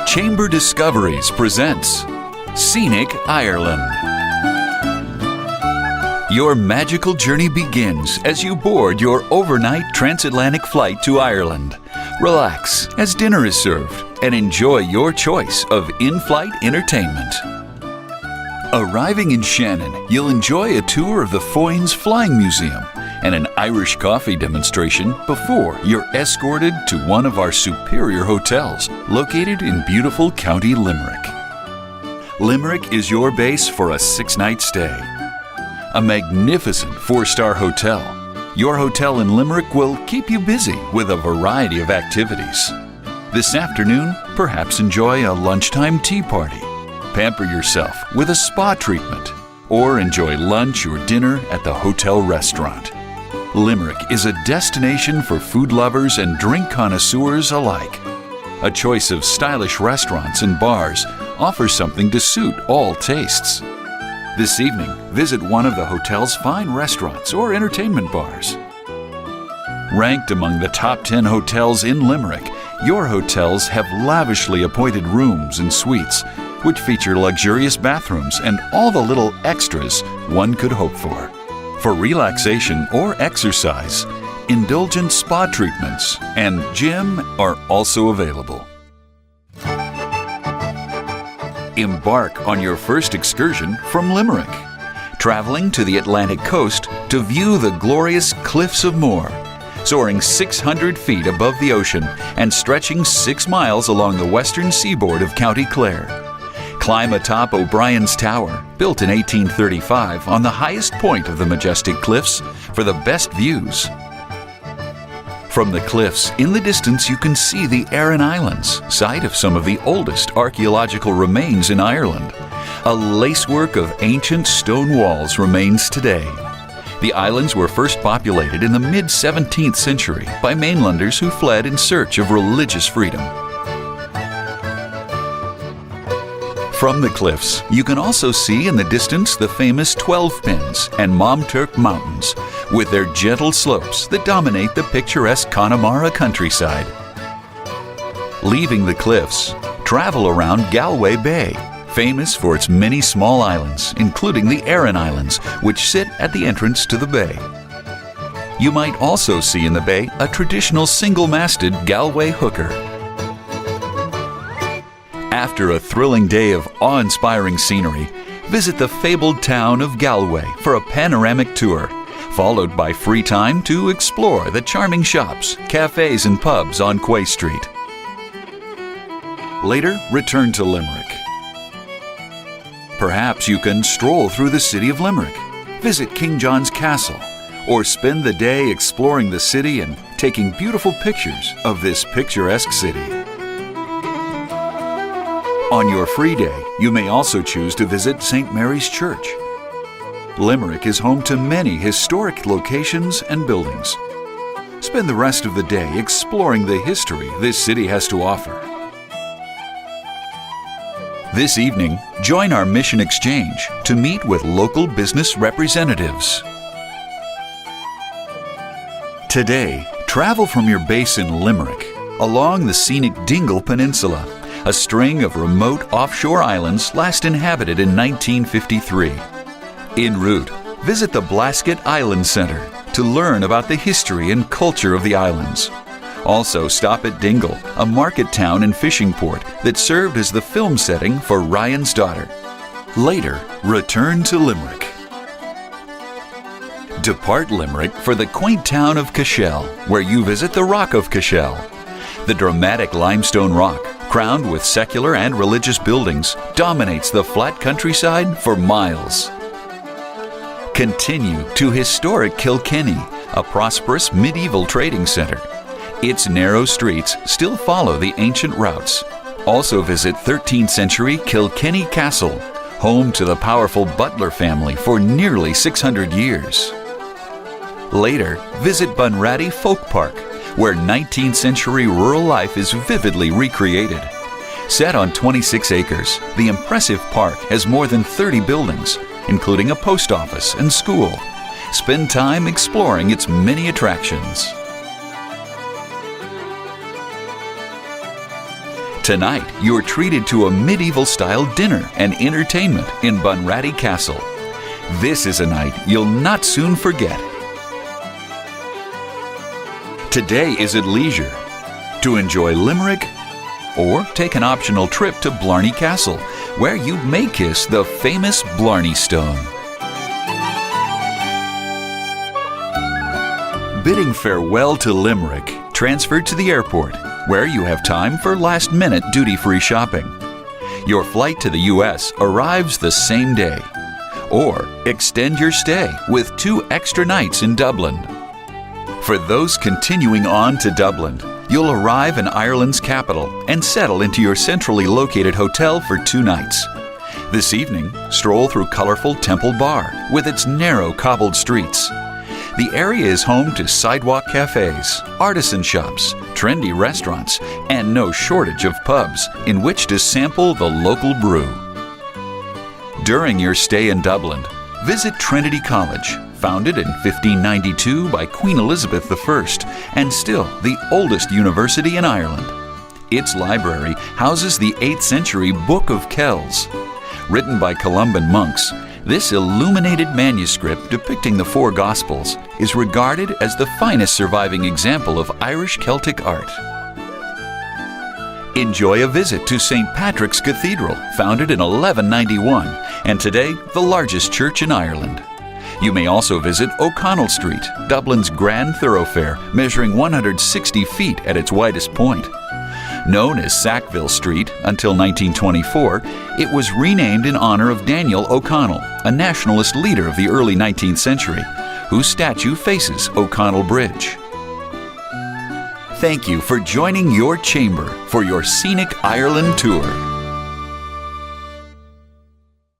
Chamber Discoveries presents Scenic Ireland. Your magical journey begins as you board your overnight transatlantic flight to Ireland. Relax as dinner is served and enjoy your choice of in-flight entertainment. Arriving in Shannon, you'll enjoy a tour of the Foynes Flying Museum and an Irish coffee demonstration before you're escorted to one of our superior hotels located in beautiful County Limerick. Limerick is your base for a 6-night stay. A magnificent 4-star hotel. Your hotel in Limerick will keep you busy with a variety of activities. This afternoon, perhaps enjoy a lunchtime tea party. Pamper yourself with a spa treatment, or enjoy lunch or dinner at the hotel restaurant. Limerick is a destination for food lovers and drink connoisseurs alike. A choice of stylish restaurants and bars offers something to suit all tastes. This evening, visit one of the hotel's fine restaurants or entertainment bars. Ranked among the top 10 hotels in Limerick, your hotels have lavishly appointed rooms and suites, which feature luxurious bathrooms and all the little extras one could hope for. For relaxation or exercise, indulgent spa treatments and gym are also available. Embark on your first excursion from Limerick, traveling to the Atlantic coast to view the glorious Cliffs of Moher, soaring 600 feet above the ocean and stretching 6 miles along the western seaboard of County Clare. Climb atop O'Brien's Tower, built in 1835 on the highest point of the majestic cliffs for the best views. From the cliffs, in the distance you can see the Aran Islands, site of some of the oldest archaeological remains in Ireland. A lacework of ancient stone walls remains today. The islands were first populated in the mid-17th century by mainlanders who fled in search of religious freedom. From the cliffs, you can also see in the distance the famous 12 Pins and Momturk Mountains, with their gentle slopes that dominate the picturesque Connemara countryside. Leaving the cliffs, travel around Galway Bay, famous for its many small islands, including the Aran Islands, which sit at the entrance to the bay. You might also see in the bay a traditional single-masted Galway hooker. After a thrilling day of awe-inspiring scenery, visit the fabled town of Galway for a panoramic tour, followed by free time to explore the charming shops, cafes, and pubs on Quay Street. Later, return to Limerick. Perhaps you can stroll through the city of Limerick, visit King John's Castle, or spend the day exploring the city and taking beautiful pictures of this picturesque city. On your free day, you may also choose to visit St. Mary's Church. Limerick is home to many historic locations and buildings. Spend the rest of the day exploring the history this city has to offer. This evening, join our Mission Exchange to meet with local business representatives. Today, travel from your base in Limerick along the scenic Dingle Peninsula, a string of remote offshore islands last inhabited in 1953. En route, visit the Blasket Island Centre to learn about the history and culture of the islands. Also stop at Dingle, a market town and fishing port that served as the film setting for Ryan's Daughter. Later, return to Limerick. Depart Limerick for the quaint town of Cashel, where you visit the Rock of Cashel. The dramatic limestone rock, crowned with secular and religious buildings, dominates the flat countryside for miles. Continue to historic Kilkenny, a prosperous medieval trading center. Its narrow streets still follow the ancient routes. Also visit 13th century Kilkenny Castle, home to the powerful Butler family for nearly 600 years. Later, visit Bunratty Folk Park, where 19th century rural life is vividly recreated. Set on 26 acres, the impressive park has more than 30 buildings, including a post office and school. Spend time exploring its many attractions. Tonight, you're treated to a medieval-style dinner and entertainment in Bunratty Castle. This is a night you'll not soon forget. Today is at leisure to enjoy Limerick or take an optional trip to Blarney Castle, where you may kiss the famous Blarney Stone. Bidding farewell to Limerick, transfer to the airport, where you have time for last-minute duty-free shopping. Your flight to the U.S. arrives the same day. Or extend your stay with 2 extra nights in Dublin. For those continuing on to Dublin, you'll arrive in Ireland's capital and settle into your centrally located hotel for 2 nights. This evening, stroll through colorful Temple Bar with its narrow cobbled streets. The area is home to sidewalk cafes, artisan shops, trendy restaurants, and no shortage of pubs in which to sample the local brew. During your stay in Dublin, visit Trinity College, founded in 1592 by Queen Elizabeth I, and still the oldest university in Ireland. Its library houses the 8th century Book of Kells. Written by Columban monks, this illuminated manuscript depicting the 4 Gospels is regarded as the finest surviving example of Irish Celtic art. Enjoy a visit to St. Patrick's Cathedral, founded in 1191, and today the largest church in Ireland. You may also visit O'Connell Street, Dublin's grand thoroughfare, measuring 160 feet at its widest point. Known as Sackville Street until 1924, it was renamed in honor of Daniel O'Connell, a nationalist leader of the early 19th century, whose statue faces O'Connell Bridge. Thank you for joining your chamber for your Scenic Ireland tour.